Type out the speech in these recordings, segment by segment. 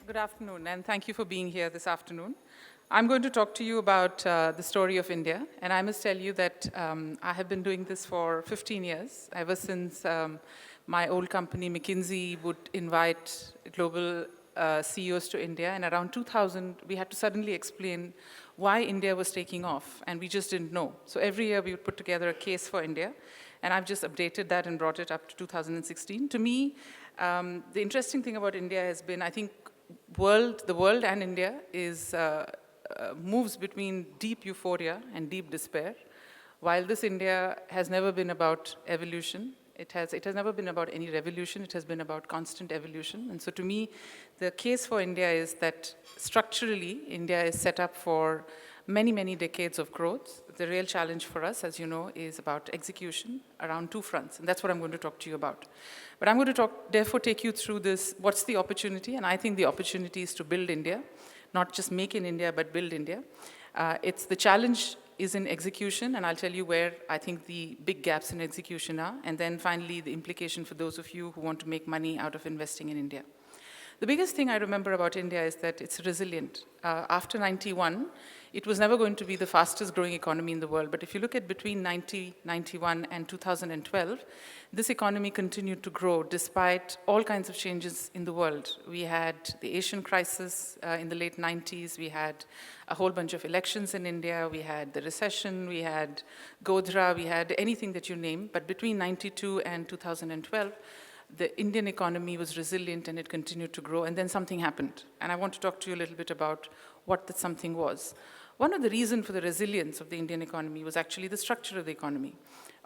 Good afternoon, and thank you for being here this afternoon. I'm going to talk to you about the story of India, and I must tell you that I have been doing this for 15 years, ever since my old company, McKinsey, would invite global CEOs to India, and around 2000, we had to suddenly explain why India was taking off, and we just didn't know. So every year, we would put together a case for India, and I've just updated that and brought it up to 2016. To me, the interesting thing about India has been, I think, the world and India moves between deep euphoria and deep despair. While this India has never been about evolution, it has never been about any revolution, it has been about constant evolution. And so to me, the case for India is that structurally, India is set up for many, many decades of growth. The real challenge for us, as you know, is about execution around two fronts, and that's what I'm going to talk to you about. But I'm going to therefore take you through this, what's the opportunity, and I think the opportunity is to build India, not just make in India, but build India. The challenge is in execution, and I'll tell you where I think the big gaps in execution are, and then finally the implication for those of you who want to make money out of investing in India. The biggest thing I remember about India is that it's resilient. After 91, it was never going to be the fastest growing economy in the world, but if you look at between 91 and 2012, this economy continued to grow despite all kinds of changes in the world. We had the Asian crisis in the late 90s, we had a whole bunch of elections in India, we had the recession, we had Godhra, we had anything that you name, but between 92 and 2012, the Indian economy was resilient and it continued to grow, and then something happened. And I want to talk to you a little bit about what that something was. One of the reasons for the resilience of the Indian economy was actually the structure of the economy.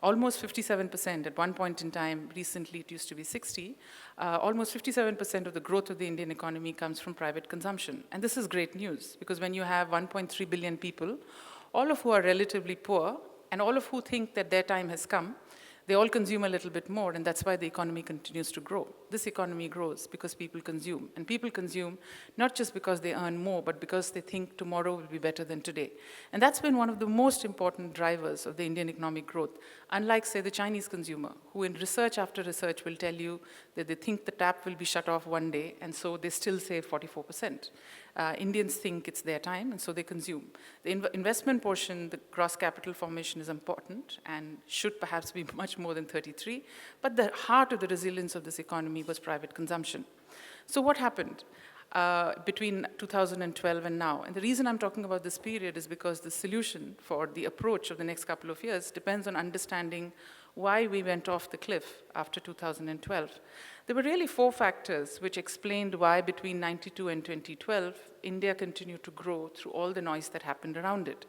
Almost 57% at one point in time, recently it used to be 60, almost 57% of the growth of the Indian economy comes from private consumption. And this is great news, because when you have 1.3 billion people, all of who are relatively poor, and all of who think that their time has come, they all consume a little bit more, and that's why the economy continues to grow. This economy grows because people consume. And people consume not just because they earn more, but because they think tomorrow will be better than today. And that's been one of the most important drivers of the Indian economic growth. Unlike, say, the Chinese consumer, who in research after research will tell you that they think the tap will be shut off one day, and so they still save 44%. Indians think it's their time, and so they consume. The investment portion, the gross capital formation is important and should perhaps be much more than 33, but the heart of the resilience of this economy was private consumption. So what happened between 2012 and now? And the reason I'm talking about this period is because the solution for the approach of the next couple of years depends on understanding why we went off the cliff after 2012. There were really four factors which explained why between 92 and 2012, India continued to grow through all the noise that happened around it.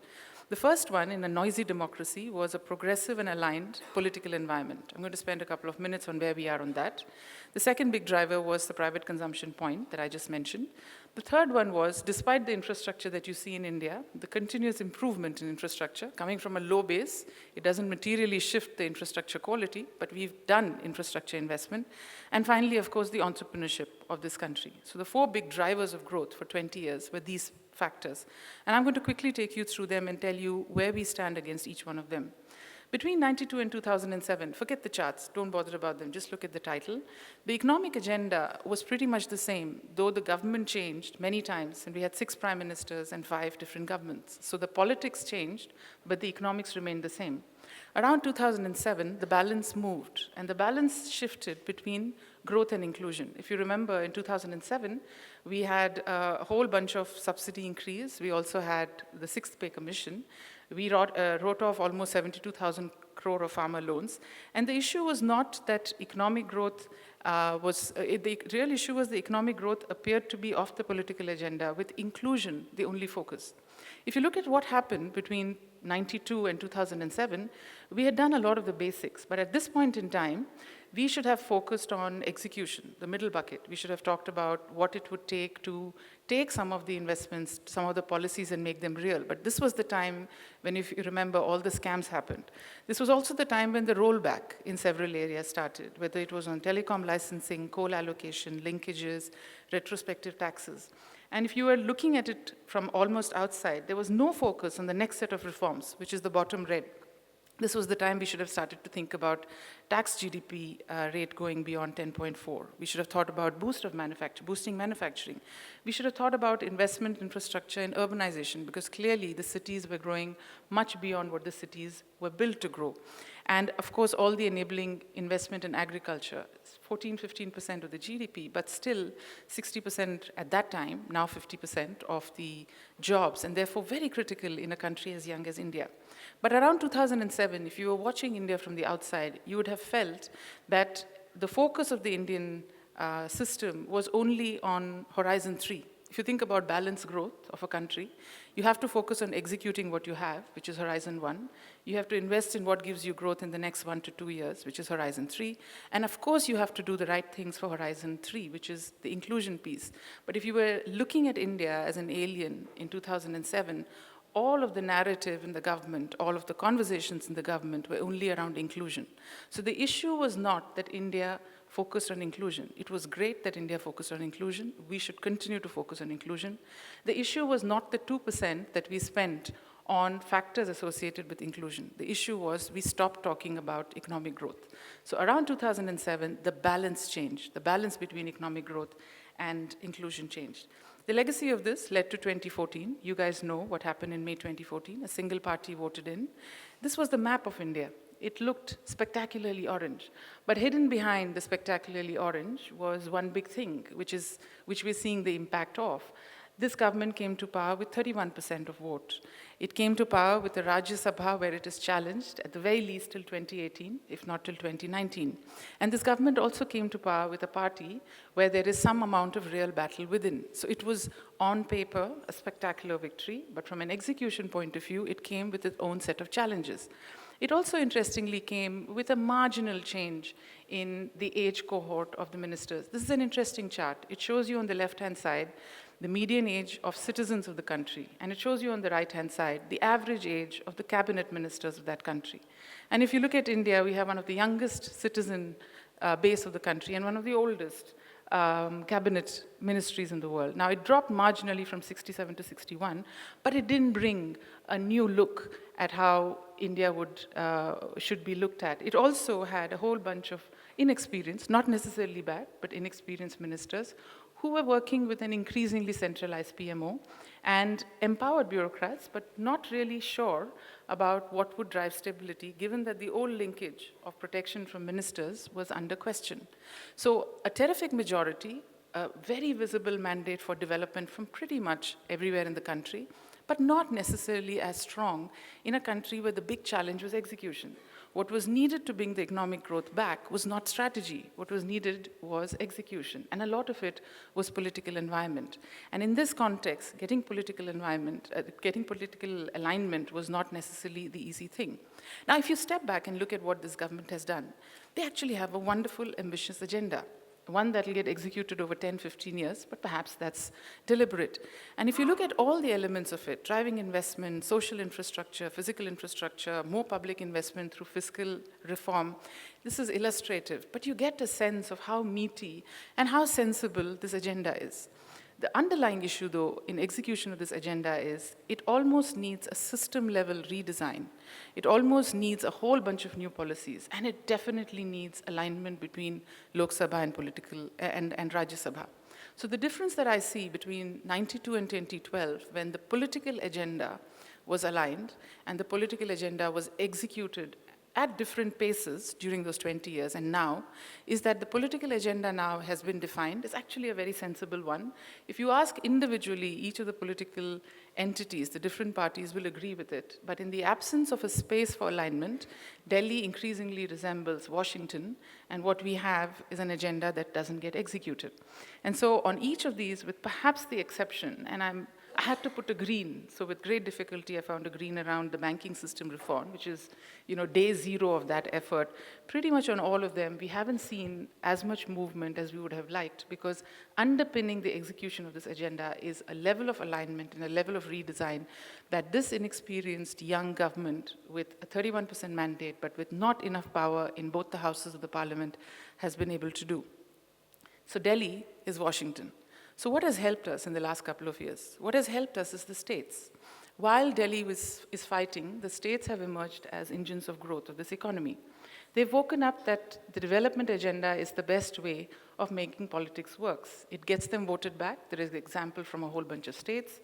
The first one, in a noisy democracy, was a progressive and aligned political environment. I'm going to spend a couple of minutes on where we are on that. The second big driver was the private consumption point that I just mentioned. The third one was, despite the infrastructure that you see in India, the continuous improvement in infrastructure, coming from a low base, it doesn't materially shift the infrastructure quality, but we've done infrastructure investment. And finally, of course, the entrepreneurship of this country. So the four big drivers of growth for 20 years were these factors. And I'm going to quickly take you through them and tell you where we stand against each one of them. Between 92 and 2007, forget the charts, don't bother about them, just look at the title. The economic agenda was pretty much the same, though the government changed many times, and we had 6 prime ministers and 5 different governments. So the politics changed, but the economics remained the same. Around 2007, the balance moved, and the balance shifted between growth and inclusion. If you remember, in 2007, we had a whole bunch of subsidy increase. We also had the 6th Pay Commission. We wrote off almost 72,000 crore of farmer loans. And the issue was not that economic growth the real issue was the economic growth appeared to be off the political agenda, with inclusion the only focus. If you look at what happened between 92 and 2007, we had done a lot of the basics, but at this point in time, we should have focused on execution, the middle bucket. We should have talked about what it would take to take some of the investments, some of the policies, and make them real. But this was the time when, if you remember, all the scams happened. This was also the time when the rollback in several areas started, whether it was on telecom licensing, coal allocation, linkages, retrospective taxes. And if you were looking at it from almost outside, there was no focus on the next set of reforms, which is the bottom red. This was the time we should have started to think about tax GDP rate going beyond 10.4. We should have thought about boosting manufacturing. We should have thought about investment infrastructure and urbanization, because clearly the cities were growing much beyond what the cities were built to grow. And of course, all the enabling investment in agriculture, 14, 15% of the GDP, but still 60% at that time, now 50% of the jobs, and therefore very critical in a country as young as India. But around 2007, if you were watching India from the outside, you would have felt that the focus of the Indian system was only on Horizon 3. If you think about balanced growth of a country, you have to focus on executing what you have, which is Horizon 1. You have to invest in what gives you growth in the next 1 to 2 years, which is Horizon 3. And of course, you have to do the right things for Horizon 3, which is the inclusion piece. But if you were looking at India as an alien in 2007, all of the narrative in the government, all of the conversations in the government were only around inclusion. So the issue was not that India focused on inclusion. It was great that India focused on inclusion. We should continue to focus on inclusion. The issue was not the 2% that we spent on factors associated with inclusion. The issue was we stopped talking about economic growth. So around 2007, the balance changed. The balance between economic growth and inclusion changed. The legacy of this led to 2014. You guys know what happened in May 2014. A single party voted in. This was the map of India. It looked spectacularly orange. But hidden behind the spectacularly orange was one big thing, which we're seeing the impact of. This government came to power with 31% of vote. It came to power with a Rajya Sabha where it is challenged, at the very least till 2018, if not till 2019. And this government also came to power with a party where there is some amount of real battle within. So it was, on paper, a spectacular victory, but from an execution point of view, it came with its own set of challenges. It also, interestingly, came with a marginal change in the age cohort of the ministers. This is an interesting chart. It shows you on the left-hand side the median age of citizens of the country, and it shows you on the right-hand side the average age of the cabinet ministers of that country. And if you look at India, we have one of the youngest citizen base of the country and one of the oldest cabinet ministries in the world. Now, it dropped marginally from 67 to 61, but it didn't bring a new look at how India should be looked at. It also had a whole bunch of inexperienced, not necessarily bad, but inexperienced ministers who were working with an increasingly centralized PMO and empowered bureaucrats, but not really sure about what would drive stability, given that the old linkage of protection from ministers was under question. So a terrific majority, a very visible mandate for development from pretty much everywhere in the country, but not necessarily as strong in a country where the big challenge was execution. What was needed to bring the economic growth back was not strategy. What was needed was execution. And a lot of it was political environment. And in this context, getting political alignment was not necessarily the easy thing. Now, if you step back and look at what this government has done, they actually have a wonderful, ambitious agenda. One that will get executed over 10, 15 years, but perhaps that's deliberate. And if you look at all the elements of it, driving investment, social infrastructure, physical infrastructure, more public investment through fiscal reform, this is illustrative, but you get a sense of how meaty and how sensible this agenda is. The underlying issue, though, in execution of this agenda is it almost needs a system-level redesign. It almost needs a whole bunch of new policies, and it definitely needs alignment between Lok Sabha and Rajya Sabha. So the difference that I see between 92 and 2012, when the political agenda was aligned and the political agenda was executed at different paces during those 20 years and now, is that the political agenda now has been defined. It's actually a very sensible one. If you ask individually, each of the political entities, the different parties will agree with it. But in the absence of a space for alignment, Delhi increasingly resembles Washington, and what we have is an agenda that doesn't get executed. And so on each of these, with perhaps the exception, and I had to put a green, so with great difficulty I found a green around the banking system reform, which is, day zero of that effort. Pretty much on all of them, we haven't seen as much movement as we would have liked, because underpinning the execution of this agenda is a level of alignment and a level of redesign that this inexperienced young government with a 31% mandate, but with not enough power in both the houses of the parliament, has been able to do. So Delhi is Washington. So what has helped us in the last couple of years? What has helped us is the states. While Delhi is fighting, the states have emerged as engines of growth of this economy. They've woken up that the development agenda is the best way of making politics works. It gets them voted back. There is an example from a whole bunch of states.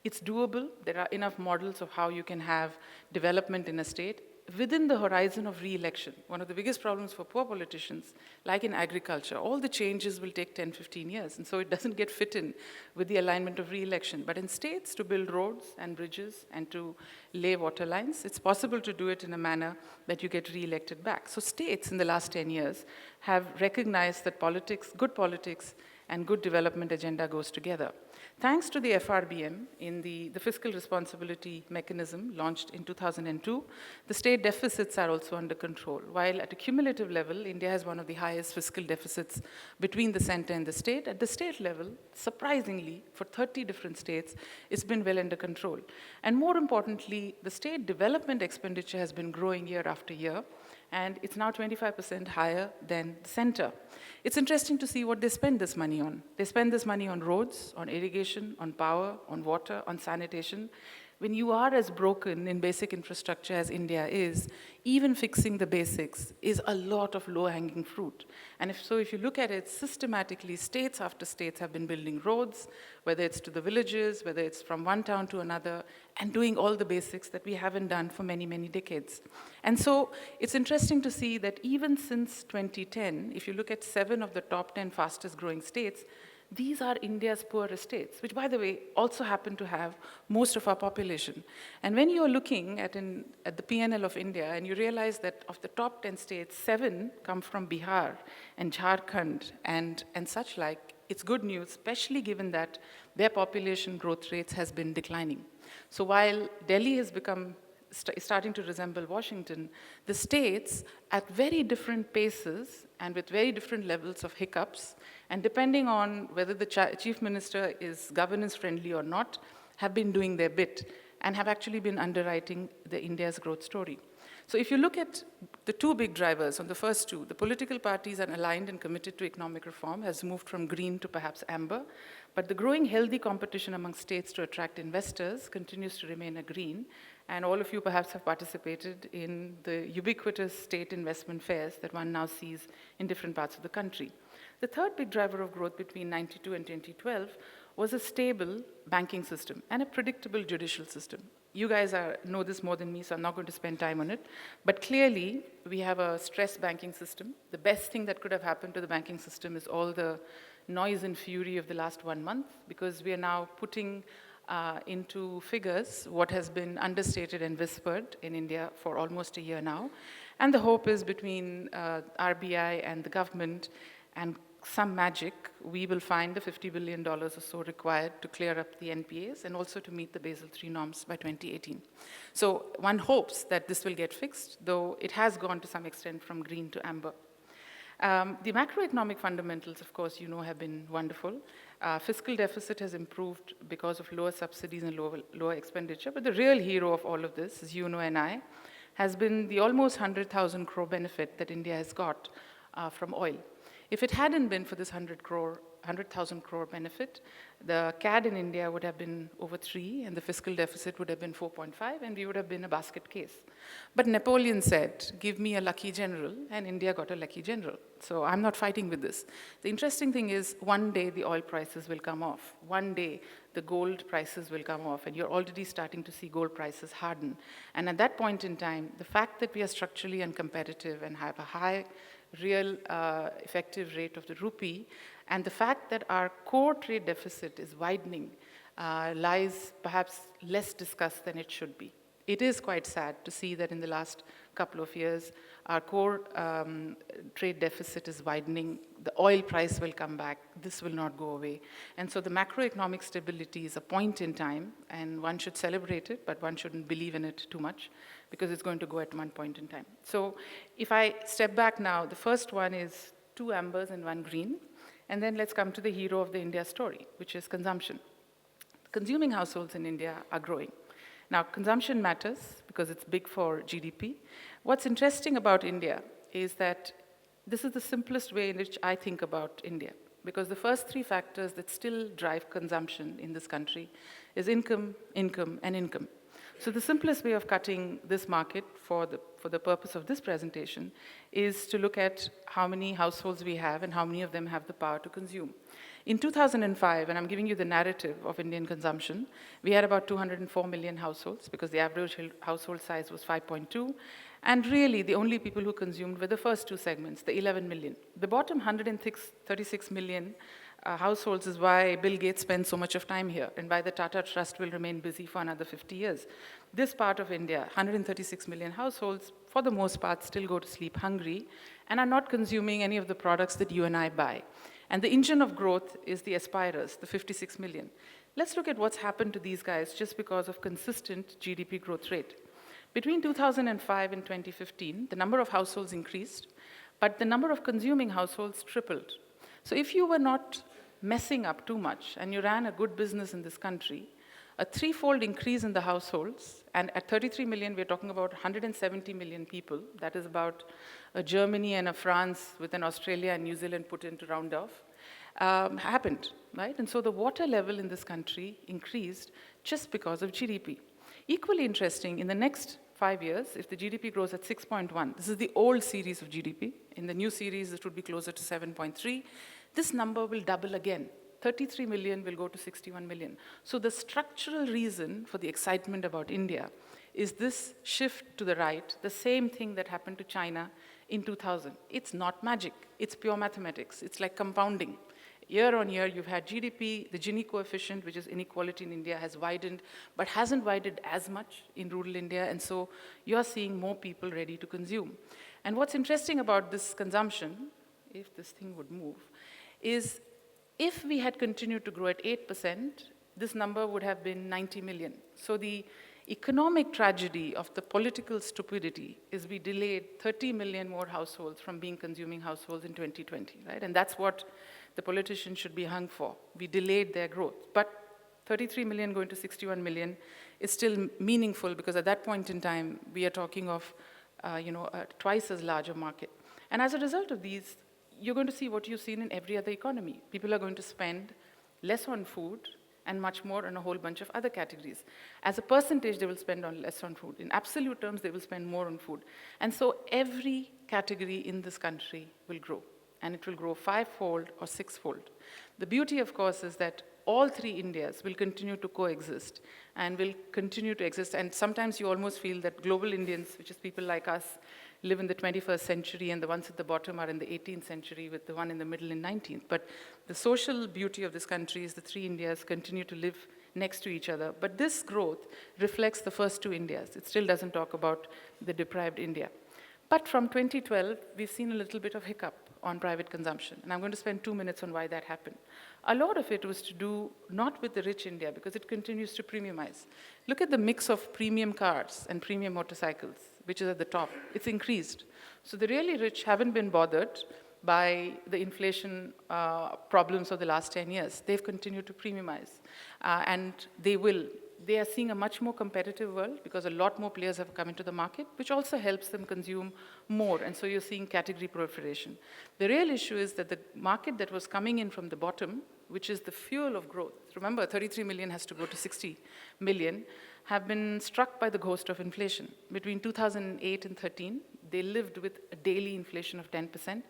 It's doable. There are enough models of how you can have development in a state within the horizon of re-election. One of the biggest problems for poor politicians, like in agriculture, all the changes will take 10, 15 years, and so it doesn't get fit in with the alignment of re-election. But in states, to build roads and bridges and to lay water lines, it's possible to do it in a manner that you get re-elected back. So states in the last 10 years have recognized that politics, good politics, and good development agenda goes together. Thanks to the FRBM, in the fiscal responsibility mechanism launched in 2002, the state deficits are also under control. While at a cumulative level, India has one of the highest fiscal deficits between the center and the state, at the state level, surprisingly, for 30 different states, it's been well under control. And more importantly, the state development expenditure has been growing year after year, and it's now 25% higher than the center. It's interesting to see what they spend this money on. They spend this money on roads, on irrigation, on power, on water, on sanitation. When you are as broken in basic infrastructure as India is, even fixing the basics is a lot of low-hanging fruit. And if you look at it systematically, states after states have been building roads, whether it's to the villages, whether it's from one town to another, and doing all the basics that we haven't done for many, many decades. And so it's interesting to see that even since 2010, if you look at 7 of the top 10 fastest growing states, these are India's poorest states, which, by the way, also happen to have most of our population. And when you're looking at the PNL of India, and you realize that of the top 10 states, 7 come from Bihar and Jharkhand and such like, it's good news, especially given that their population growth rates has been declining. So while Delhi has become starting to resemble Washington, the states, at very different paces and with very different levels of hiccups, and depending on whether the chief minister is governance friendly or not, have been doing their bit and have actually been underwriting the India's growth story. So if you look at the 2 big drivers, on the first 2, the political parties are aligned and committed to economic reform, has moved from green to perhaps amber, but the growing healthy competition among states to attract investors continues to remain a green, and all of you perhaps have participated in the ubiquitous state investment fairs that one now sees in different parts of the country. The third big driver of growth between 92 and 2012 was a stable banking system and a predictable judicial system. You guys know this more than me, so I'm not going to spend time on it. But clearly, we have a stressed banking system. The best thing that could have happened to the banking system is all the noise and fury of the last 1 month, because we are now putting into figures what has been understated and whispered in India for almost a year now. And the hope is between RBI and the government and some magic, we will find the $50 billion or so required to clear up the NPAs and also to meet the Basel III norms by 2018. So one hopes that this will get fixed, though it has gone to some extent from green to amber. The macroeconomic fundamentals, of course, have been wonderful. Fiscal deficit has improved because of lower subsidies and lower expenditure, but the real hero of all of this, as you know and I, has been the almost 100,000 crore benefit that India has got from oil. If it hadn't been for this 100,000 crore benefit, the CAD in India would have been over 3, and the fiscal deficit would have been 4.5, and we would have been a basket case. But Napoleon said, give me a lucky general, and India got a lucky general. So I'm not fighting with this. The interesting thing is, one day the oil prices will come off. One day the gold prices will come off, and you're already starting to see gold prices harden. And at that point in time, the fact that we are structurally uncompetitive and have a high real effective rate of the rupee, and the fact that our core trade deficit is widening lies perhaps less discussed than it should be. It is quite sad to see that in the last couple of years, our core trade deficit is widening. The oil price will come back. This will not go away. And so the macroeconomic stability is a point in time, and one should celebrate it, but one shouldn't believe in it too much, because it's going to go at one point in time. So if I step back now, the first one is 2 ambers and 1 green. And then let's come to the hero of the India story, which is consumption. Consuming households in India are growing. Now, consumption matters because it's big for GDP. What's interesting about India is that this is the simplest way in which I think about India, because the first 3 factors that still drive consumption in this country is income, income, and income. So the simplest way of cutting this market for the purpose of this presentation is to look at how many households we have and how many of them have the power to consume. In 2005, and I'm giving you the narrative of Indian consumption, we had about 204 million households because the average household size was 5.2. And really, the only people who consumed were the first two segments, the 11 million. The bottom 136 million households is why Bill Gates spends so much of time here and why the Tata Trust will remain busy for another 50 years. This part of India, 136 million households, for the most part, still go to sleep hungry and are not consuming any of the products that you and I buy. And the engine of growth is the aspirers, the 56 million. Let's look at what's happened to these guys just because of consistent GDP growth rate. Between 2005 and 2015, the number of households increased, but the number of consuming households tripled. So if you were not messing up too much and you ran a good business in this country, a threefold increase in the households, and at 33 million, we're talking about 170 million people. That is about a Germany and a France with an Australia and New Zealand put in to round off, happened, right? And so the water level in this country increased just because of GDP. Equally interesting, in the next 5 years, if the GDP grows at 6.1, this is the old series of GDP. In the new series, it would be closer to 7.3. This number will double again. 33 million will go to 61 million. So the structural reason for the excitement about India is this shift to the right, the same thing that happened to China in 2000. It's not magic. It's pure mathematics. It's like compounding. Year on year, you've had GDP, the Gini coefficient, which is inequality in India, has widened, but hasn't widened as much in rural India, and so you're seeing more people ready to consume. And what's interesting about this consumption, if this thing would move, is if we had continued to grow at 8%, this number would have been 90 million. So the economic tragedy of the political stupidity is we delayed 30 million more households from being consuming households in 2020, right? And that's what the politicians should be hung for. We delayed their growth. But 33 million going to 61 million is still meaningful because at that point in time, we are talking of a twice as large a market. And as a result of these, you're going to see what you've seen in every other economy. People are going to spend less on food and much more on a whole bunch of other categories. As a percentage, they will spend less on food. In absolute terms, they will spend more on food. And so every category in this country will grow. And it will grow 5-fold or 6-fold. The beauty, of course, is that all three Indias will continue to coexist and will continue to exist. And sometimes you almost feel that global Indians, which is people like us, live in the 21st century, and the ones at the bottom are in the 18th century, with the one in the middle in 19th. But the social beauty of this country is the three Indias continue to live next to each other. But this growth reflects the first two Indias. It still doesn't talk about the deprived India. But from 2012, we've seen a little bit of hiccup on private consumption. And I'm going to spend 2 minutes on why that happened. A lot of it was to do not with the rich India, because it continues to premiumize. Look at the mix of premium cars and premium motorcycles, which is at the top. It's increased. So the really rich haven't been bothered by the inflation problems of the last 10 years. They've continued to premiumize. And they will. They are seeing a much more competitive world because a lot more players have come into the market, which also helps them consume more. And so you're seeing category proliferation. The real issue is that the market that was coming in from the bottom, which is the fuel of growth, remember 33 million has to go to 60 million, have been struck by the ghost of inflation. Between 2008 and 13, they lived with a daily inflation of 10%.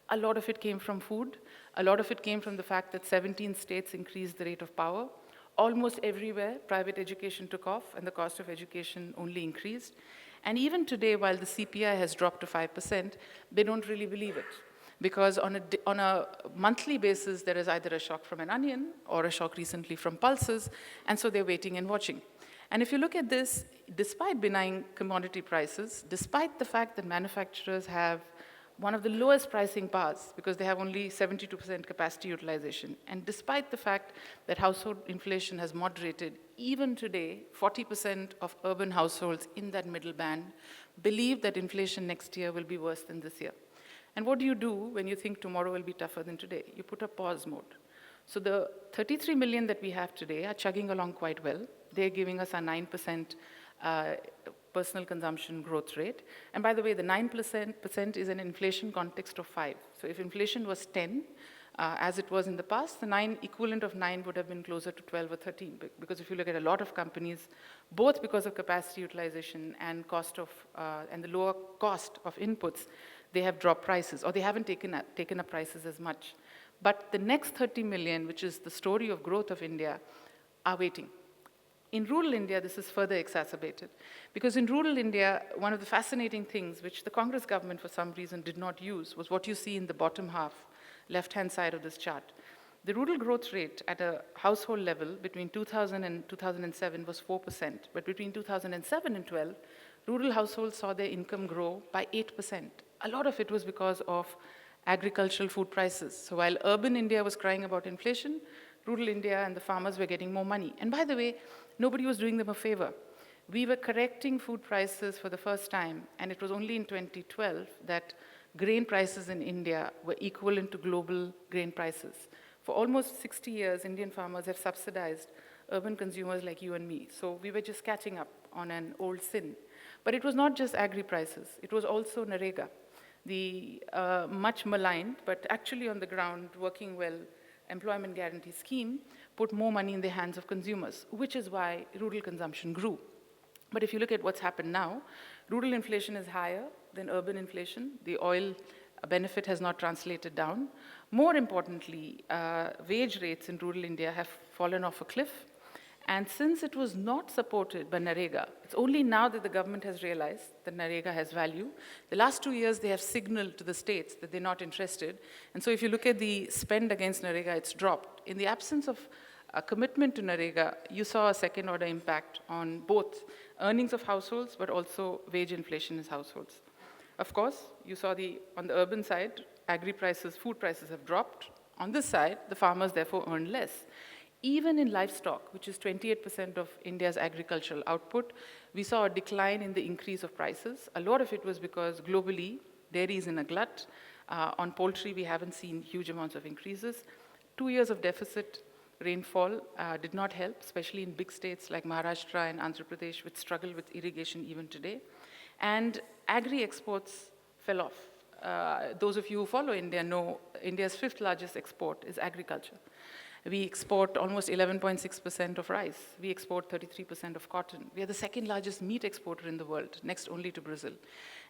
A lot of it came from food. A lot of it came from the fact that 17 states increased the rate of power. Almost everywhere, private education took off and the cost of education only increased. And even today, while the CPI has dropped to 5%, they don't really believe it. Because on a monthly basis, there is either a shock from an onion or a shock recently from pulses, and so they're waiting and watching. And if you look at this, despite benign commodity prices, despite the fact that manufacturers have one of the lowest pricing powers because they have only 72% capacity utilization. And despite the fact that household inflation has moderated, even today, 40% of urban households in that middle band believe that inflation next year will be worse than this year. And what do you do when you think tomorrow will be tougher than today? You put a pause mode. So the 33 million that we have today are chugging along quite well. They're giving us a 9% personal consumption growth rate. And by the way, the 9% is an inflation context of 5. So if inflation was 10, as it was in the past. The equivalent of 9 would have been closer to 12 or 13, because if you look at a lot of companies, both because of capacity utilization and and the lower cost of inputs, they have dropped prices, or they haven't taken up prices as much. But the next 30 million, which is the story of growth of India, are waiting. In rural India, this is further exacerbated, because in rural India, one of the fascinating things which the Congress government for some reason did not use was what you see in the bottom half, left-hand side of this chart. The rural growth rate at a household level between 2000 and 2007 was 4%, but between 2007 and 12, rural households saw their income grow by 8%. A lot of it was because of agricultural food prices. So while urban India was crying about inflation, rural India and the farmers were getting more money. And by the way, nobody was doing them a favor. We were correcting food prices for the first time, and it was only in 2012 that grain prices in India were equivalent to global grain prices. For almost 60 years, Indian farmers have subsidized urban consumers like you and me. So we were just catching up on an old sin. But it was not just agri prices. It was also Narega, the much maligned, but actually on the ground working well, employment guarantee scheme put more money in the hands of consumers, which is why rural consumption grew. But if you look at what's happened now, rural inflation is higher than urban inflation. The oil benefit has not translated down. More importantly, wage rates in rural India have fallen off a cliff. And since it was not supported by Narega, it's only now that the government has realized that Narega has value. The last 2 years, they have signaled to the states that they're not interested. And so if you look at the spend against Narega, it's dropped. In the absence of a commitment to Narega, you saw a second-order impact on both earnings of households, but also wage inflation in households. Of course, you saw on the urban side, agri prices, food prices have dropped. On this side, the farmers therefore earn less. Even in livestock, which is 28% of India's agricultural output, we saw a decline in the increase of prices. A lot of it was because globally, dairy is in a glut. On poultry, we haven't seen huge amounts of increases. 2 years of deficit rainfall did not help, especially in big states like Maharashtra and Andhra Pradesh, which struggle with irrigation even today. And agri-exports fell off. Those of you who follow India know India's 5th largest export is agriculture. We export almost 11.6% of rice. We export 33% of cotton. We are the 2nd largest meat exporter in the world, next only to Brazil.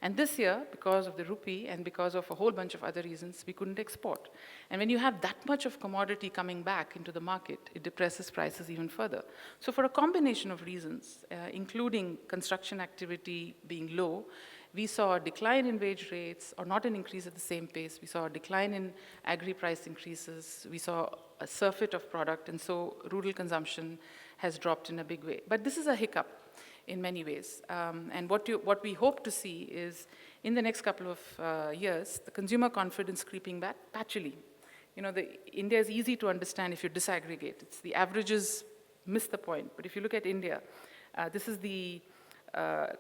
And this year, because of the rupee and because of a whole bunch of other reasons, we couldn't export. And when you have that much of commodity coming back into the market, it depresses prices even further. So for a combination of reasons, including construction activity being low, we saw a decline in wage rates, or not an increase at the same pace. We saw a decline in agri price increases. We saw a surfeit of product, and so rural consumption has dropped in a big way. But this is a hiccup in many ways. And what we hope to see is, in the next couple of years, the consumer confidence creeping back patchily. You know, India is easy to understand if you disaggregate. It's the averages miss the point. But if you look at India, this is the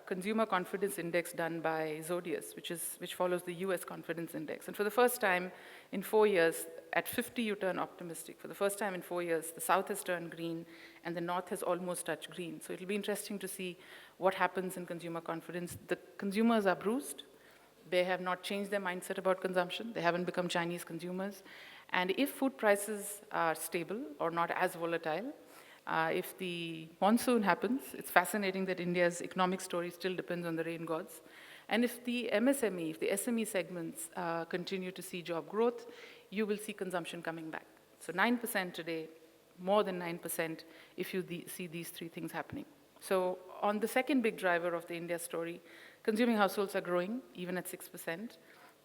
consumer confidence index done by Zodius, which follows the US confidence index. And for the first time in 4 years, at 50 you turn optimistic. For the first time in 4 years, the South has turned green and the North has almost touched green. So it'll be interesting to see what happens in consumer confidence. The consumers are bruised. They have not changed their mindset about consumption. They haven't become Chinese consumers. And if food prices are stable or not as volatile, if the monsoon happens, it's fascinating that India's economic story still depends on the rain gods. And if the MSME, if the SME segments continue to see job growth, you will see consumption coming back. So 9% today, more than 9% if you see these 3 things happening. So on the second big driver of the India story, consuming households are growing, even at 6%.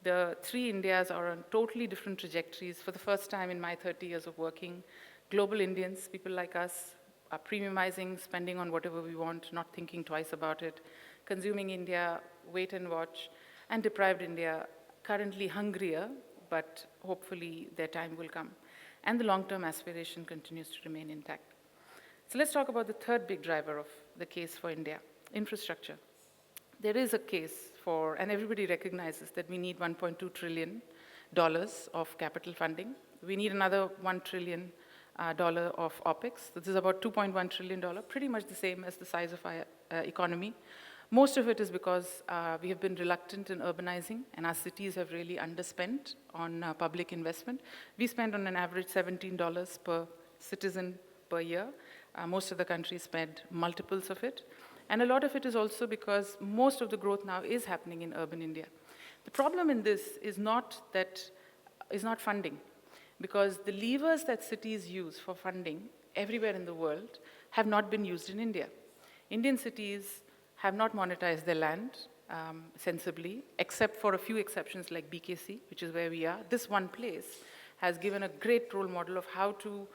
The 3 Indias are on totally different trajectories. For the first time in my 30 years of working, global Indians, people like us, are premiumizing, spending on whatever we want, not thinking twice about it. Consuming India, wait and watch. And deprived India, currently hungrier, but hopefully their time will come. And the long-term aspiration continues to remain intact. So let's talk about the third big driver of the case for India, infrastructure. There is a case for, and everybody recognizes that we need $1.2 trillion of capital funding. We need another $1 trillion of OPEX. This is about $2.1 trillion, pretty much the same as the size of our economy. Most of it is because we have been reluctant in urbanizing, and our cities have really underspent on public investment. We spend on an average $17 per citizen per year. Most of the countries spend multiples of it. And a lot of it is also because most of the growth now is happening in urban India. The problem in this is not funding, because the levers that cities use for funding everywhere in the world have not been used in India. Indian cities have not monetized their land sensibly, except for a few exceptions like BKC, which is where we are. This one place has given a great role model of how to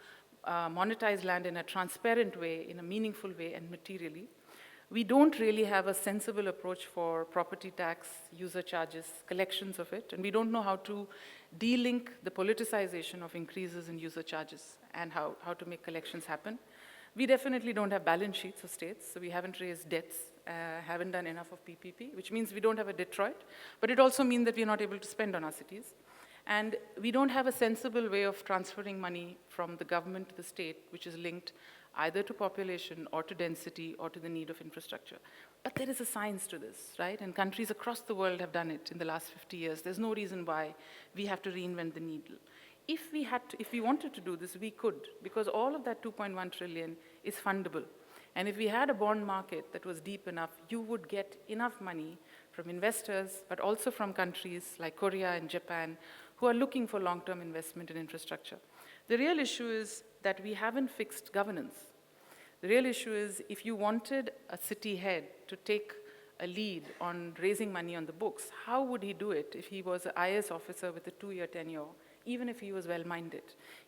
monetize land in a transparent way, in a meaningful way, and materially. We don't really have a sensible approach for property tax, user charges, collections of it, and we don't know how to de-link the politicization of increases in user charges and how to make collections happen. We definitely don't have balance sheets of states, so we haven't raised debts, haven't done enough of PPP, which means we don't have a Detroit, but it also means that we're not able to spend on our cities. And we don't have a sensible way of transferring money from the government to the state, which is linked either to population or to density or to the need of infrastructure. But there is a science to this, right? And countries across the world have done it in the last 50 years. There's no reason why we have to reinvent the needle. If we wanted to do this, we could, because all of that 2.1 trillion is fundable. And if we had a bond market that was deep enough, you would get enough money from investors, but also from countries like Korea and Japan, who are looking for long-term investment in infrastructure. The real issue is that we haven't fixed governance. The real issue is if you wanted a city head to take a lead on raising money on the books, how would he do it if he was an IAS officer with a 2-year tenure, even if he was well-minded?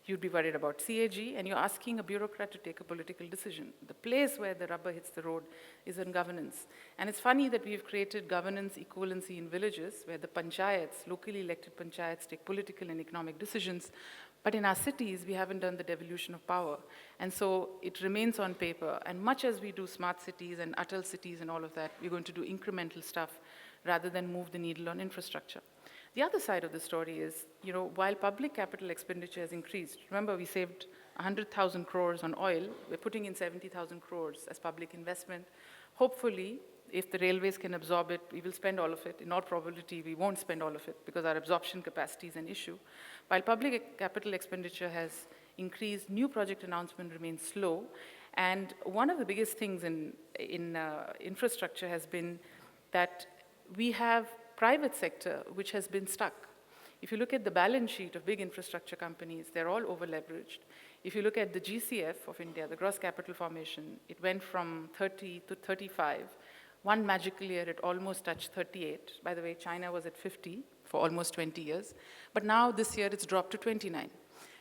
You'd be worried about CAG, and you're asking a bureaucrat to take a political decision. The place where the rubber hits the road is in governance. And it's funny that we've created governance equivalency in villages, where the panchayats, locally elected panchayats, take political and economic decisions. But in our cities, we haven't done the devolution of power. And so it remains on paper. And much as we do smart cities and Atal cities and all of that, we're going to do incremental stuff rather than move the needle on infrastructure. The other side of the story is, while public capital expenditure has increased, remember we saved 100,000 crores on oil, we're putting in 70,000 crores as public investment. Hopefully, if the railways can absorb it, we will spend all of it. In all probability, we won't spend all of it because our absorption capacity is an issue. While public capital expenditure has increased, new project announcement remains slow. And one of the biggest things in infrastructure has been that we have private sector which has been stuck. If you look at the balance sheet of big infrastructure companies, they're all over-leveraged. If you look at the GCF of India, the gross capital formation, it went from 30 to 35. One magical year, it almost touched 38. By the way, China was at 50 for almost 20 years. But now, this year, it's dropped to 29.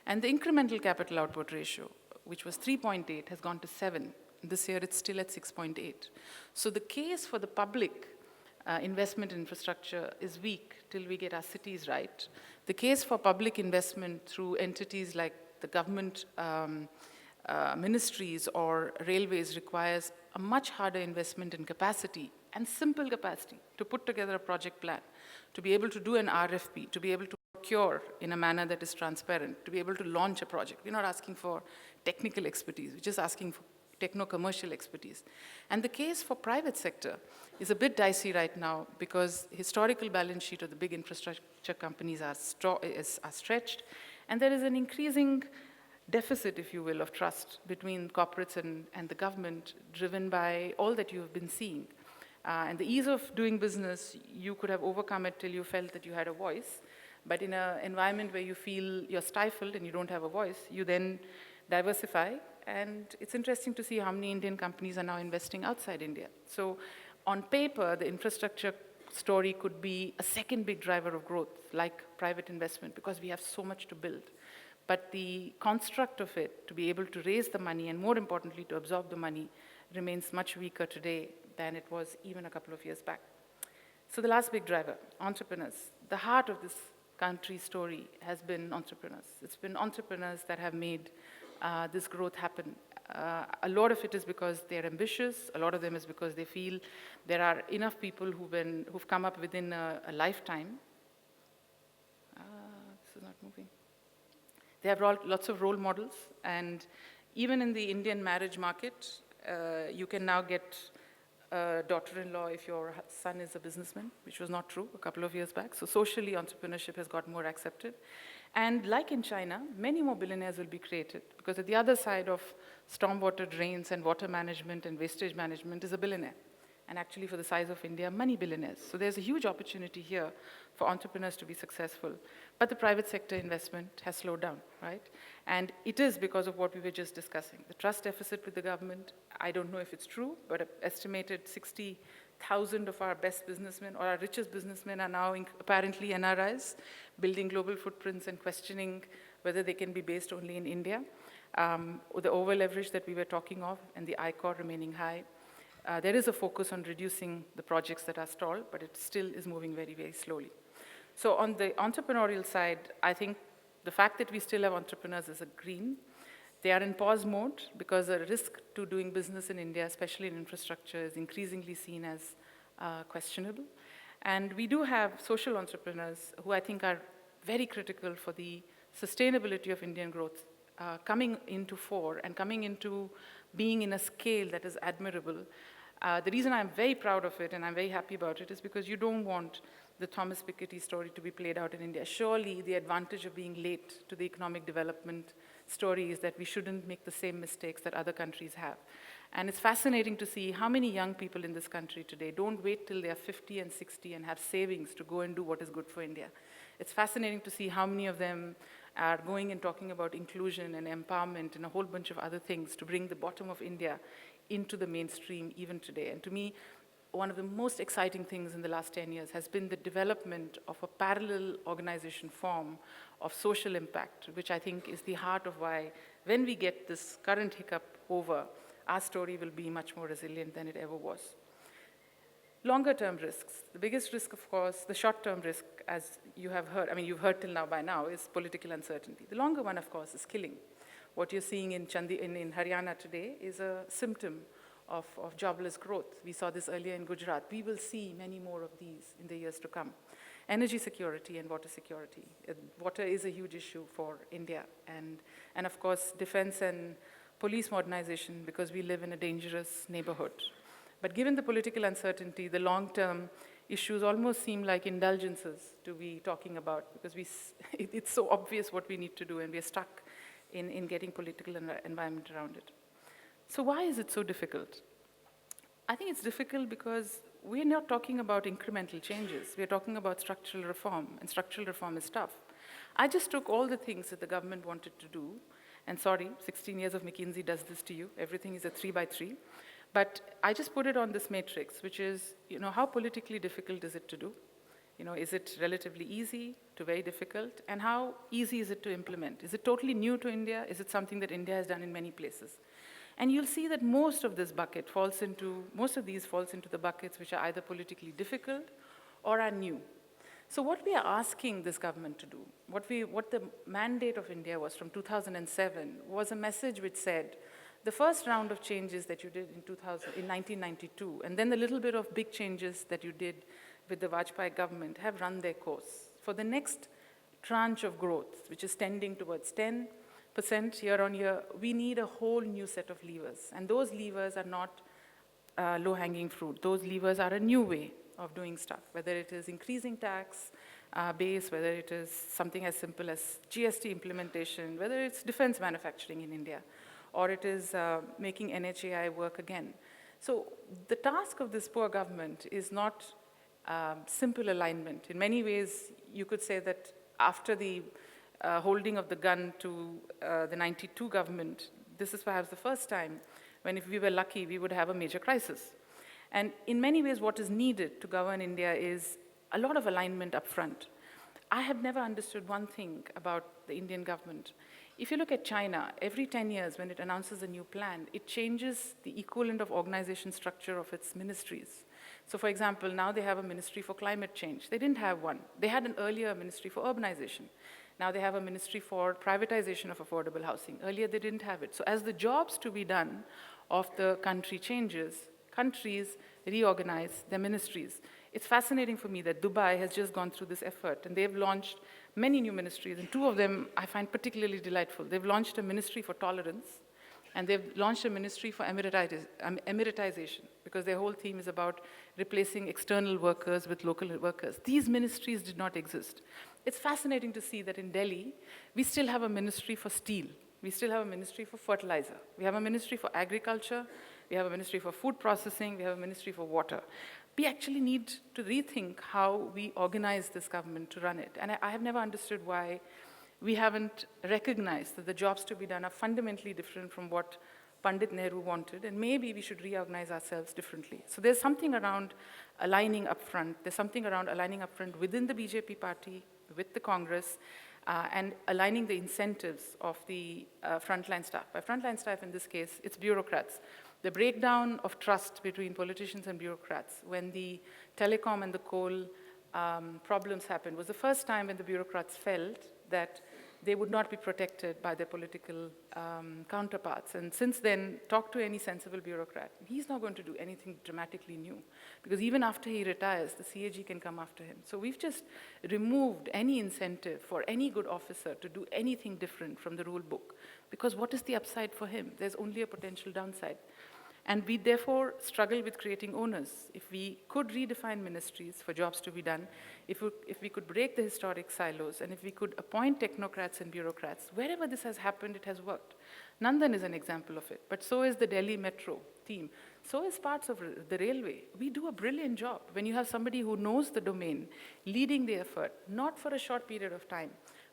And the incremental capital output ratio, which was 3.8, has gone to 7. This year, it's still at 6.8. So the case for the public investment in infrastructure is weak till we get our cities right. The case for public investment through entities like the government ministries or railways requires a much harder investment in capacity and simple capacity to put together a project plan, to be able to do an RFP, to be able to procure in a manner that is transparent, to be able to launch a project. We're not asking for technical expertise, we're just asking for techno-commercial expertise. And the case for private sector is a bit dicey right now because historical balance sheet of the big infrastructure companies are stretched, and there is an increasing deficit, if you will, of trust between corporates and the government, driven by all that you have been seeing. And the ease of doing business, you could have overcome it till you felt that you had a voice. But in an environment where you feel you're stifled and you don't have a voice, you then diversify. And it's interesting to see how many Indian companies are now investing outside India. So on paper, the infrastructure story could be a second big driver of growth, like private investment, because we have so much to build. But the construct of it, to be able to raise the money, and more importantly, to absorb the money, remains much weaker today than it was even a couple of years back. So the last big driver, entrepreneurs. The heart of this country's story has been entrepreneurs. It's been entrepreneurs that have made this growth happen. A lot of it is because they're ambitious. A lot of them is because they feel there are enough people who've come up within a lifetime. This is not moving. They have lots of role models, and even in the Indian marriage market, you can now get a daughter-in-law if your son is a businessman, which was not true a couple of years back. So socially, entrepreneurship has got more accepted. And like in China, many more billionaires will be created, because at the other side of stormwater drains and water management and wastage management is a billionaire. And actually, for the size of India, many billionaires. So there's a huge opportunity here for entrepreneurs to be successful. But the private sector investment has slowed down, right? And it is because of what we were just discussing. The trust deficit with the government, I don't know if it's true, but estimated 60,000 of our best businessmen or our richest businessmen are now apparently NRIs, building global footprints and questioning whether they can be based only in India. The over-leverage that we were talking of and the ICOR remaining high. There is a focus on reducing the projects that are stalled, but it still is moving very, very slowly. So on the entrepreneurial side, I think the fact that we still have entrepreneurs is a green. They are in pause mode because the risk to doing business in India, especially in infrastructure, is increasingly seen as questionable. And we do have social entrepreneurs who I think are very critical for the sustainability of Indian growth, coming into fore and coming into being in a scale that is admirable. The reason I'm very proud of it and I'm very happy about it is because you don't want the Thomas Piketty story to be played out in India. Surely the advantage of being late to the economic development story is that we shouldn't make the same mistakes that other countries have. And it's fascinating to see how many young people in this country today don't wait till they're 50 and 60 and have savings to go and do what is good for India. It's fascinating to see how many of them are going and talking about inclusion and empowerment and a whole bunch of other things to bring the bottom of India into the mainstream even today. And to me, one of the most exciting things in the last 10 years has been the development of a parallel organization form of social impact, which I think is the heart of why, when we get this current hiccup over, our story will be much more resilient than it ever was. Longer-term risks. The biggest risk, of course, the short-term risk, as you have heard, I mean, you've heard till now by now, is political uncertainty. The longer one, of course, is killing. What you're seeing in Haryana today is a symptom of jobless growth. We saw this earlier in Gujarat. We will see many more of these in the years to come. Energy security and water security. Water is a huge issue for India. And of course, defense and police modernization, because we live in a dangerous neighborhood. But given the political uncertainty, the long-term issues almost seem like indulgences to be talking about, because it's so obvious what we need to do, and we're stuck in getting political environment around it. So why is it so difficult? I think it's difficult because we're not talking about incremental changes. We're talking about structural reform, and structural reform is tough. I just took all the things that the government wanted to do, and sorry, 16 years of McKinsey does this to you. Everything is a 3x3. But I just put it on this matrix, which is, how politically difficult is it to do? Is it relatively easy to very difficult? And how easy is it to implement? Is it totally new to India? Is it something that India has done in many places? And you'll see that most of these falls into the buckets which are either politically difficult or are new. So what we are asking this government to do, what the mandate of India was from 2007, was a message which said, the first round of changes that you did in 1992, and then the little bit of big changes that you did with the Vajpayee government have run their course. For the next tranche of growth, which is tending towards 10% year on year, we need a whole new set of levers. And those levers are not low-hanging fruit. Those levers are a new way of doing stuff, whether it is increasing tax base, whether it is something as simple as GST implementation, whether it's defense manufacturing in India, or it is making NHAI work again. So the task of this poor government is not simple alignment. In many ways, you could say that after the holding of the gun to the 92 government, this is perhaps the first time when, if we were lucky, we would have a major crisis. And in many ways, what is needed to govern India is a lot of alignment up front. I have never understood one thing about the Indian government. If you look at China, every 10 years when it announces a new plan, it changes the equivalent of organization structure of its ministries. So for example, now they have a ministry for climate change. They didn't have one. They had an earlier ministry for urbanization. Now they have a ministry for privatization of affordable housing. Earlier they didn't have it. So as the jobs to be done of the country changes, countries reorganize their ministries. It's fascinating for me that Dubai has just gone through this effort, and they've launched many new ministries, and two of them I find particularly delightful. They've launched a ministry for tolerance, And they've launched a ministry for emiratization, because their whole theme is about replacing external workers with local workers. These ministries did not exist. It's fascinating to see that in Delhi, we still have a ministry for steel. We still have a ministry for fertilizer. We have a ministry for agriculture. We have a ministry for food processing. We have a ministry for water. We actually need to rethink how we organize this government to run it. And I have never understood why we haven't recognized that the jobs to be done are fundamentally different from what Pandit Nehru wanted, and maybe we should reorganize ourselves differently. So there's something around aligning up front. There's something around aligning up front within the BJP party, with the Congress, and aligning the incentives of the frontline staff. By frontline staff, in this case, it's bureaucrats. The breakdown of trust between politicians and bureaucrats when the telecom and the coal problems happened was the first time when the bureaucrats felt that they would not be protected by their political counterparts. And since then, talk to any sensible bureaucrat. He's not going to do anything dramatically new, because even after he retires, the CAG can come after him. So we've just removed any incentive for any good officer to do anything different from the rule book, because what is the upside for him? There's only a potential downside. And we therefore struggle with creating owners. If we could redefine ministries for jobs to be done, if we could break the historic silos, and if we could appoint technocrats and bureaucrats, wherever this has happened, it has worked. Nandan is an example of it, but so is the Delhi Metro team. So is parts of the railway. We do a brilliant job when you have somebody who knows the domain, leading the effort, not for a short period of time,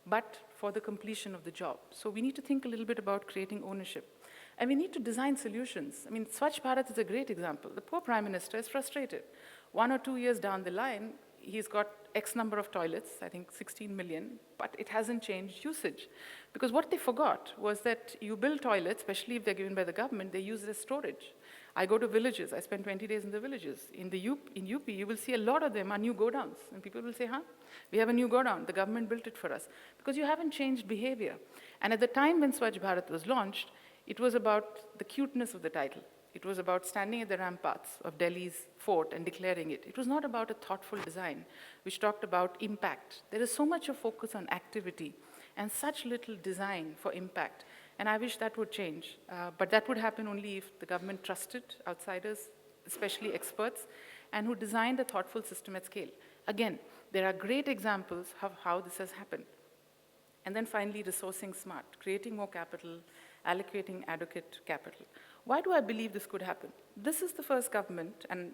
but for the completion of the job. So we need to think a little bit about creating ownership. And we need to design solutions. I mean, Swachh Bharat is a great example. The poor prime minister is frustrated. 1 or 2 years down the line, he's got X number of toilets, I think 16 million, but it hasn't changed usage. Because what they forgot was that you build toilets, especially if they're given by the government, they use it as storage. I go to villages, I spend 20 days in the villages. In UP, you will see a lot of them are new godowns. And people will say, we have a new godown, the government built it for us. Because you haven't changed behavior. And at the time when Swachh Bharat was launched, it was about the cuteness of the title. It was about standing at the ramparts of Delhi's fort and declaring it. It was not about a thoughtful design, which talked about impact. There is so much of focus on activity and such little design for impact. And I wish that would change. But that would happen only if the government trusted outsiders, especially experts, and who designed a thoughtful system at scale. Again, there are great examples of how this has happened. And then finally, resourcing smart, creating more capital, allocating adequate capital. Why do I believe this could happen? This is the first government, and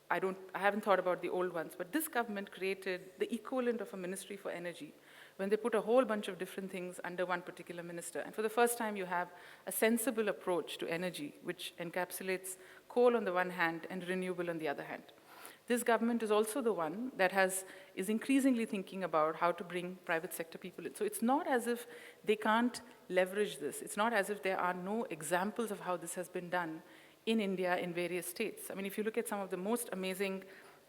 I haven't thought about the old ones, but this government created the equivalent of a ministry for energy, when they put a whole bunch of different things under one particular minister. And for the first time, you have a sensible approach to energy, which encapsulates coal on the one hand and renewable on the other hand. This government is also the one that is increasingly thinking about how to bring private sector people in. So it's not as if they can't leverage this. It's not as if there are no examples of how this has been done in India in various states. I mean, if you look at some of the most amazing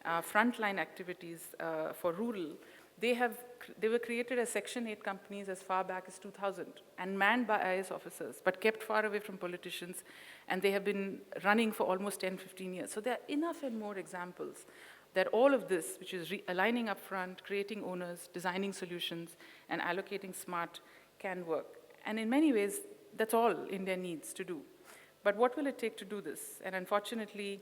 frontline activities for rural, they were created as Section 8 companies as far back as 2000 and manned by IAS officers, but kept far away from politicians, and they have been running for almost 10, 15 years. So there are enough and more examples that all of this, which is aligning up front, creating owners, designing solutions, and allocating smart, can work. And in many ways, that's all India needs to do. But what will it take to do this? And unfortunately,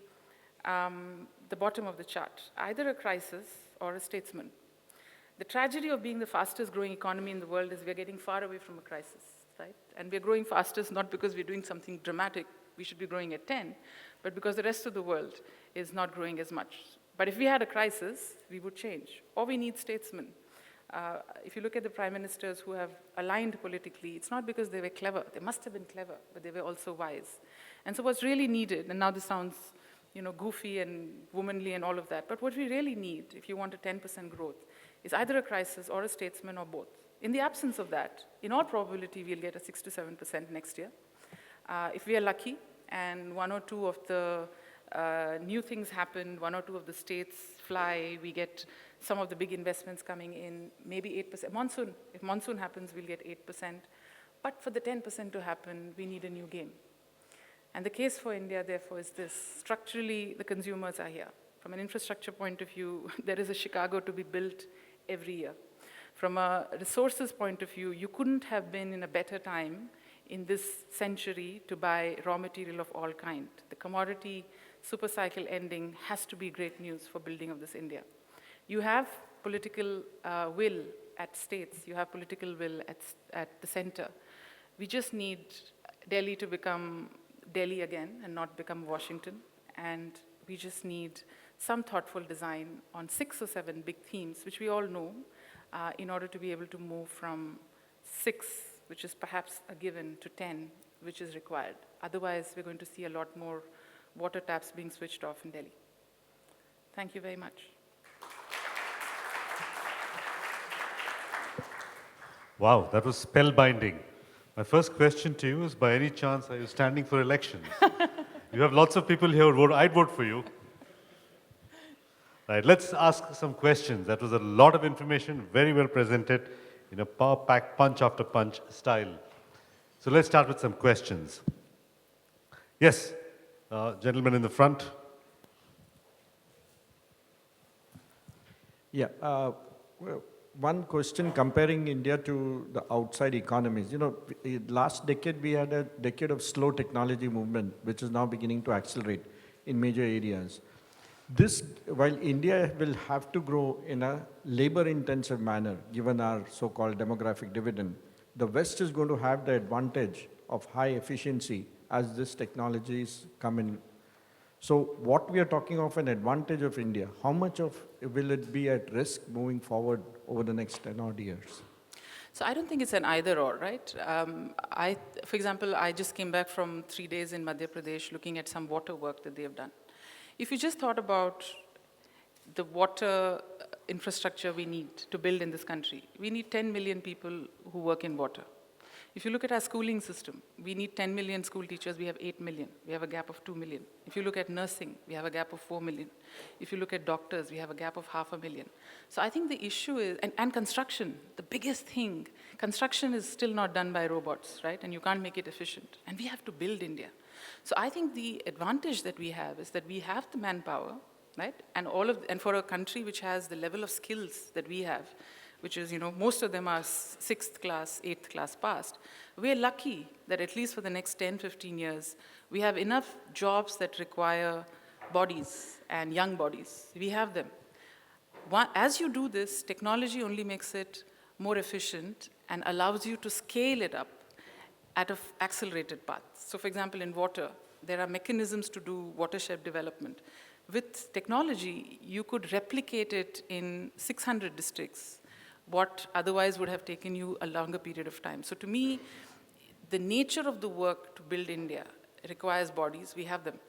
the bottom of the chart, either a crisis or a statesman. The tragedy of being the fastest growing economy in the world is we're getting far away from a crisis, right? And we're growing fastest not because we're doing something dramatic, we should be growing at 10, but because the rest of the world is not growing as much. But if we had a crisis, we would change. Or we need statesmen. If you look at the prime ministers who have aligned politically, it's not because they were clever. They must have been clever, but they were also wise. And so what's really needed, and now this sounds goofy and womanly and all of that, but what we really need, if you want a 10% growth, is either a crisis or a statesman or both. In the absence of that, in all probability, we'll get a 6 to 7% next year. If we are lucky and one or two of the new things happen, one or two of the states fly, we get some of the big investments coming in, maybe 8%. If monsoon happens, we'll get 8%. But for the 10% to happen, we need a new game. And the case for India, therefore, is this. Structurally, the consumers are here. From an infrastructure point of view, there is a Chicago to be built every year. From a resources point of view, you couldn't have been in a better time in this century to buy raw material of all kind. The commodity super cycle ending has to be great news for building of this India. You have political will at states, you have political will at the center. We just need Delhi to become Delhi again and not become Washington. And we just need some thoughtful design on 6 or 7 big themes, which we all know, in order to be able to move from 6, which is perhaps a given, to 10, which is required. Otherwise, we're going to see a lot more water taps being switched off in Delhi. Thank you very much. Wow, that was spellbinding. My first question to you is, by any chance, are you standing for elections? You have lots of people here who vote. I'd vote for you. Right, let's ask some questions. That was a lot of information, very well presented in a power-packed punch after punch style. So let's start with some questions. Yes, gentleman in the front. Yeah, well, one question comparing India to the outside economies. You know, last decade we had a decade of slow technology movement, which is now beginning to accelerate in major areas. This, while India will have to grow in a labor-intensive manner, given our so-called demographic dividend, the West is going to have the advantage of high efficiency as these technologies come in. So what we are talking of an advantage of India, how much of will it be at risk moving forward over the next 10 odd years? So I don't think it's an either or, right? For example, I just came back from 3 days in Madhya Pradesh looking at some water work that they have done. If you just thought about the water infrastructure we need to build in this country, we need 10 million people who work in water. If you look at our schooling system, we need 10 million school teachers, we have 8 million. We have a gap of 2 million. If you look at nursing, we have a gap of 4 million. If you look at doctors, we have a gap of 500,000. So I think the issue is, and construction, the biggest thing, construction is still not done by robots, right? And you can't make it efficient. And we have to build India. So I think the advantage that we have is that we have the manpower, right? And for a country which has the level of skills that we have, which is, most of them are 6th class, 8th class passed. We're lucky that at least for the next 10, 15 years, we have enough jobs that require bodies and young bodies. We have them. As you do this, technology only makes it more efficient and allows you to scale it up at an accelerated path. So for example, in water, there are mechanisms to do watershed development. With technology, you could replicate it in 600 districts, what otherwise would have taken you a longer period of time. So to me, the nature of the work to build India requires bodies. We have them.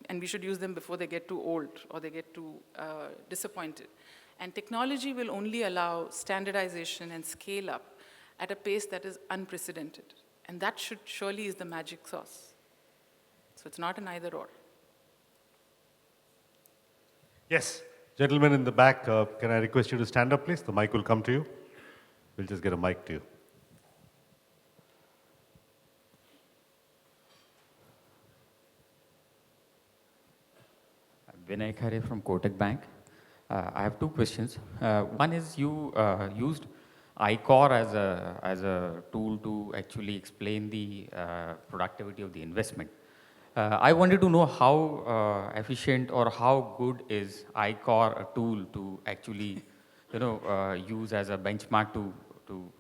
And we should use them before they get too old or they get too disappointed. And technology will only allow standardization and scale up at a pace that is unprecedented. And that surely is the magic sauce. So it's not an either or. Yes, gentleman in the back, can I request you to stand up, please? The mic will come to you. We'll just get a mic to you. Vinay Khare from Kotak Bank. I have 2 questions. One is you used ICOR as a tool to actually explain the productivity of the investment. I wanted to know how efficient or how good is ICOR a tool to actually, use as a benchmark to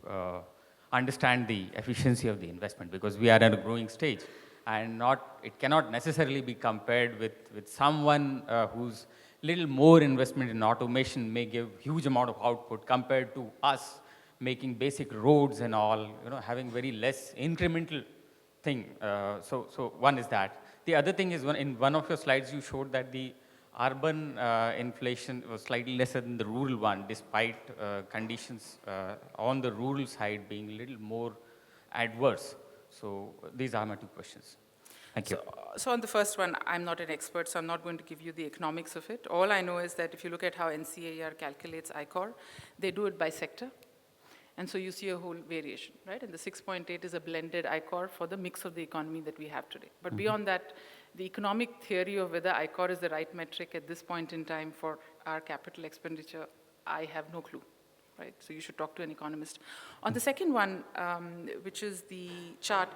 understand the efficiency of the investment, because we are at a growing stage, and it cannot necessarily be compared with someone who's little more investment in automation may give huge amount of output compared to us making basic roads and all, having very less incremental thing. So one is that. The other thing is, in one of your slides, you showed that the urban inflation was slightly lesser than the rural one, despite conditions on the rural side being a little more adverse. So these are my 2 questions. Thank you. So on the first one, I'm not an expert, so I'm not going to give you the economics of it. All I know is that if you look at how NCAR calculates ICOR, they do it by sector. And so you see a whole variation, right? And the 6.8 is a blended ICOR for the mix of the economy that we have today. But beyond that, the economic theory of whether ICOR is the right metric at this point in time for our capital expenditure, I have no clue, right? So you should talk to an economist. On the second one, which is the chart,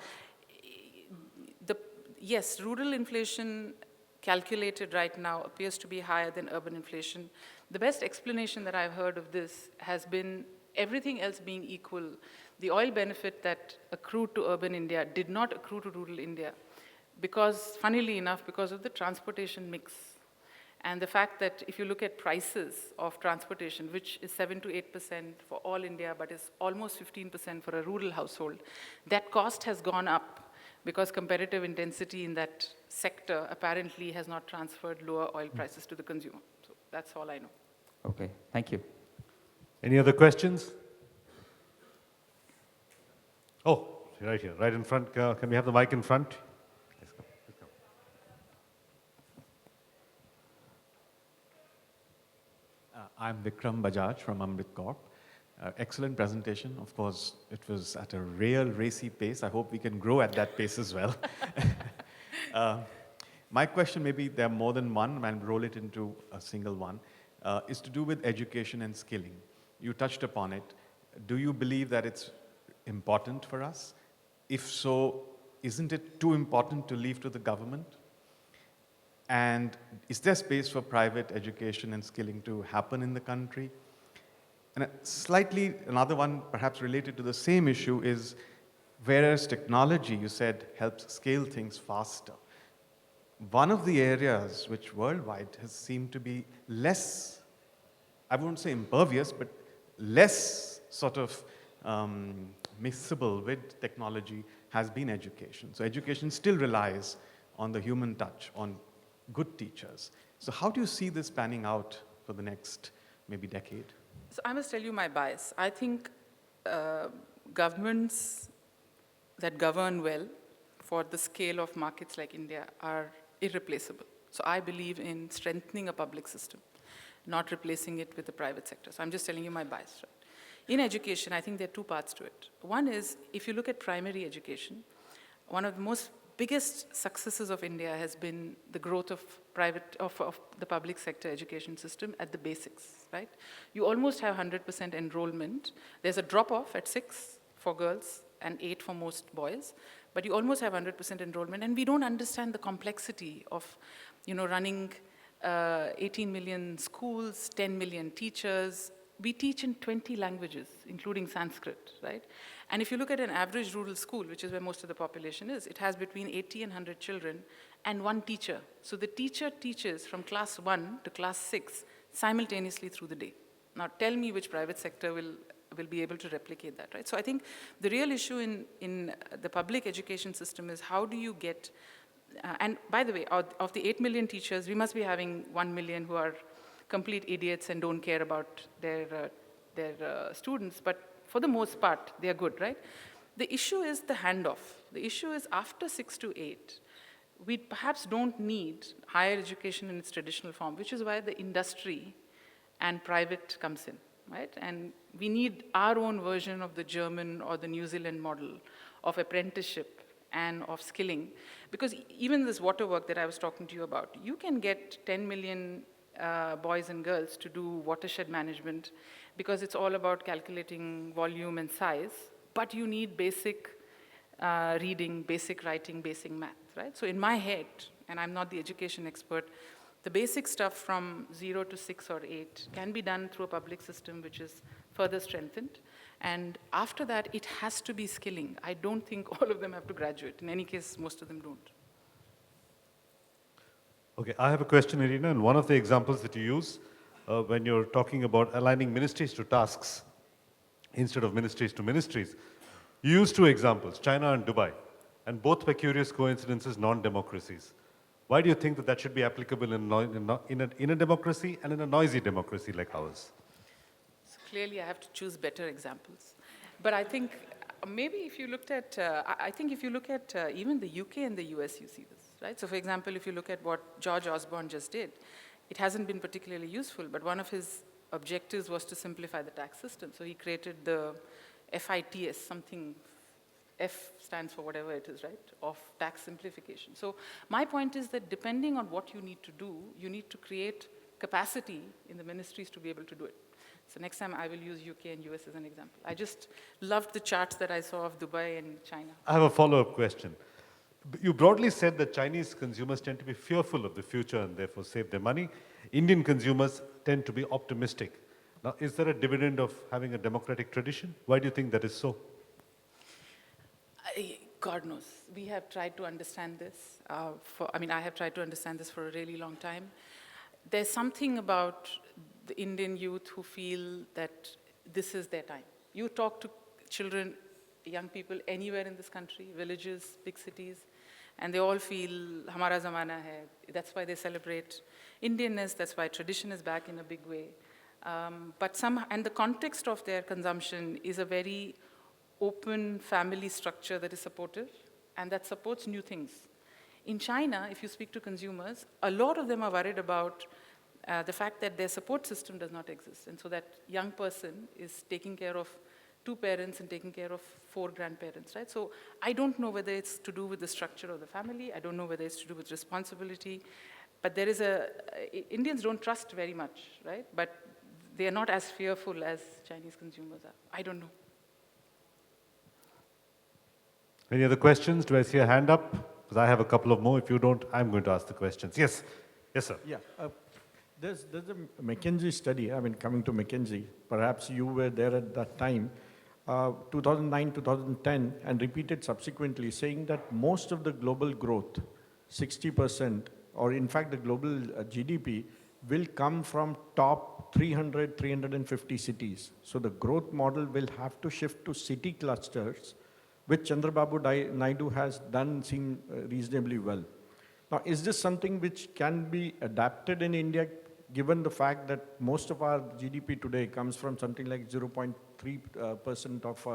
yes, rural inflation calculated right now appears to be higher than urban inflation. The best explanation that I've heard of this has been everything else being equal. The oil benefit that accrued to urban India did not accrue to rural India because, funnily enough, because of the transportation mix. And the fact that if you look at prices of transportation, which is 7 to 8% for all India, but is almost 15% for a rural household, that cost has gone up because competitive intensity in that sector apparently has not transferred lower oil prices to the consumer. So that's all I know. Okay, thank you. Any other questions? Oh, right here, right in front. Can we have the mic in front? Yes, come, please come. I'm Vikram Bajaj from Amrit Corp. Excellent presentation. Of course, it was at a real racy pace. I hope we can grow at that pace as well. My question, maybe there are more than one, and roll it into a single one, is to do with education and skilling. You touched upon it. Do you believe that it's important for us? If so, isn't it too important to leave to the government? And is there space for private education and skilling to happen in the country? And slightly, another one perhaps related to the same issue is, whereas technology, you said, helps scale things faster, one of the areas which worldwide has seemed to be less, I won't say impervious, but less sort of mixable with technology has been education. So education still relies on the human touch, on good teachers. So how do you see this panning out for the next maybe decade? So I must tell you my bias. I think governments that govern well for the scale of markets like India are irreplaceable. So I believe in strengthening a public system, not replacing it with the private sector. So I'm just telling you my bias. Right? In education, I think there are two parts to it. One is, if you look at primary education, one of the most biggest successes of India has been the growth of the public sector education system at the basics, right? You almost have 100% enrollment. There's a drop-off at 6 for girls and 8 for most boys, but you almost have 100% enrollment, and we don't understand the complexity of, running 18 million schools, 10 million teachers. We teach in 20 languages, including Sanskrit, right? And if you look at an average rural school, which is where most of the population is, it has between 80 and 100 children and one teacher. So the teacher teaches from class 1 to class 6 simultaneously through the day. Now tell me which private sector will be able to replicate that, right? So I think the real issue in the public education system is how do you get, and by the way, of the 8 million teachers, we must be having 1 million who are complete idiots and don't care about their students, but for the most part, they are good, right? The issue is the handoff. The issue is after 6 to 8, we perhaps don't need higher education in its traditional form, which is why the industry and private comes in, right? And we need our own version of the German or the New Zealand model of apprenticeship and of skilling. Because even this water work that I was talking to you about, you can get 10 million boys and girls to do watershed management because it's all about calculating volume and size, but you need basic reading, basic writing, basic math, right? So in my head, and I'm not the education expert, the basic stuff from 0 to 6 or 8 can be done through a public system which is further strengthened. And after that, it has to be skilling. I don't think all of them have to graduate. In any case, most of them don't. Okay, I have a question, Ireena, and one of the examples that you use when you're talking about aligning ministries to tasks instead of ministries to ministries, you use 2 examples, China and Dubai, and both were curious coincidences, non-democracies. Why do you think that should be applicable in a democracy and in a noisy democracy like ours? So clearly, I have to choose better examples. But I think maybe if you looked at, even the UK and the US, you see this, right? So for example, if you look at what George Osborne just did, it hasn't been particularly useful, but one of his objectives was to simplify the tax system. So he created the FITS, something, F stands for whatever it is, right, of tax simplification. So my point is that depending on what you need to do, you need to create capacity in the ministries to be able to do it. So next time I will use UK and US as an example. I just loved the charts that I saw of Dubai and China. I have a follow-up question. You broadly said that Chinese consumers tend to be fearful of the future and therefore save their money. Indian consumers tend to be optimistic. Now, is there a dividend of having a democratic tradition? Why do you think that is so? God knows. We have tried to understand this. I have tried to understand this for a really long time. There's something about the Indian youth who feel that this is their time. You talk to children, young people anywhere in this country, villages, big cities, and they all feel, Hamara zamana hai. That's why they celebrate Indianness. That's why tradition is back in a big way. And the context of their consumption is a very open family structure that is supportive and that supports new things. In China, if you speak to consumers, a lot of them are worried about the fact that their support system does not exist. And so that young person is taking care of 2 parents and taking care of 4 grandparents, right? So I don't know whether it's to do with the structure of the family. I don't know whether it's to do with responsibility. But Indians don't trust very much, right? But they are not as fearful as Chinese consumers are. I don't know. Any other questions? Do I see a hand up? Because I have a couple of more. If you don't, I'm going to ask the questions. Yes. Yes, sir. Yeah. There's a McKinsey study, coming to McKinsey, perhaps you were there at that time, 2009, 2010, and repeated subsequently, saying that most of the global growth, 60%, or in fact the global GDP, will come from top 300, 350 cities. So the growth model will have to shift to city clusters, which Chandrababu Naidu has done seem reasonably well. Now, is this something which can be adapted in India, given the fact that most of our GDP today comes from something like 0.3% of,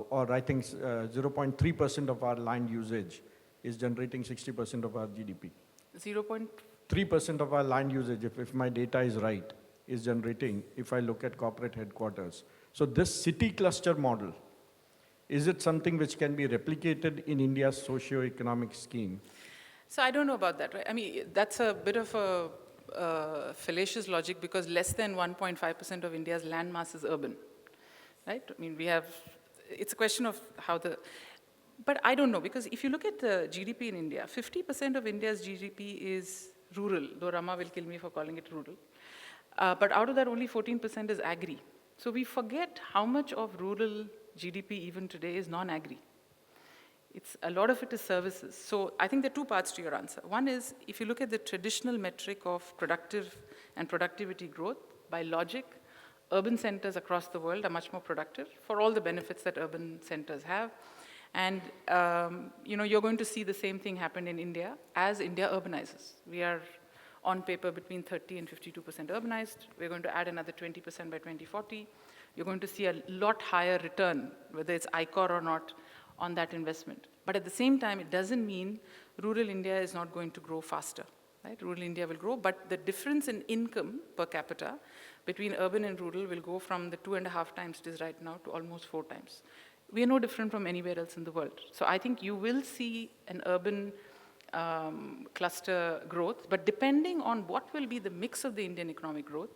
or I think 0.3% of our land usage is generating 60% of our GDP. 0.3% of our land usage, if my data is right, is generating, if I look at corporate headquarters. So this city cluster model, is it something which can be replicated in India's socio-economic scheme? So I don't know about that, right? I mean, that's a bit of a fallacious logic because less than 1.5% of India's land mass is urban, right? I mean, it's a question of but I don't know, because if you look at the GDP in India, 50% of India's GDP is rural, though Rama will kill me for calling it rural. But out of that, only 14% is agri. So we forget how much of rural GDP even today is non-agri. A lot of it is services. So I think there are 2 parts to your answer. One is, if you look at the traditional metric of productive and productivity growth, by logic, urban centers across the world are much more productive for all the benefits that urban centers have. And you're going to see the same thing happen in India as India urbanizes. We are on paper between 30 and 52% urbanized. We're going to add another 20% by 2040. You're going to see a lot higher return, whether it's ICOR or not, on that investment. But at the same time, it doesn't mean rural India is not going to grow faster, right? Rural India will grow, but the difference in income per capita between urban and rural will go from the 2.5 times it is right now to almost 4 times. We are no different from anywhere else in the world. So I think you will see an urban cluster growth, but depending on what will be the mix of the Indian economic growth,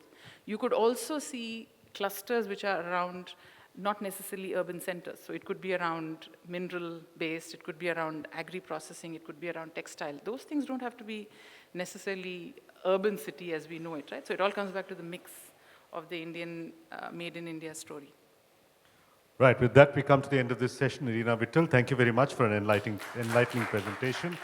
you could also see clusters which are around not necessarily urban centers. So it could be around mineral-based, it could be around agri-processing, it could be around textile. Those things don't have to be necessarily urban city as we know it, right? So it all comes back to the mix of the Indian, made in India story. Right, with that we come to the end of this session. Ireena Vittal, thank you very much for an enlightening presentation.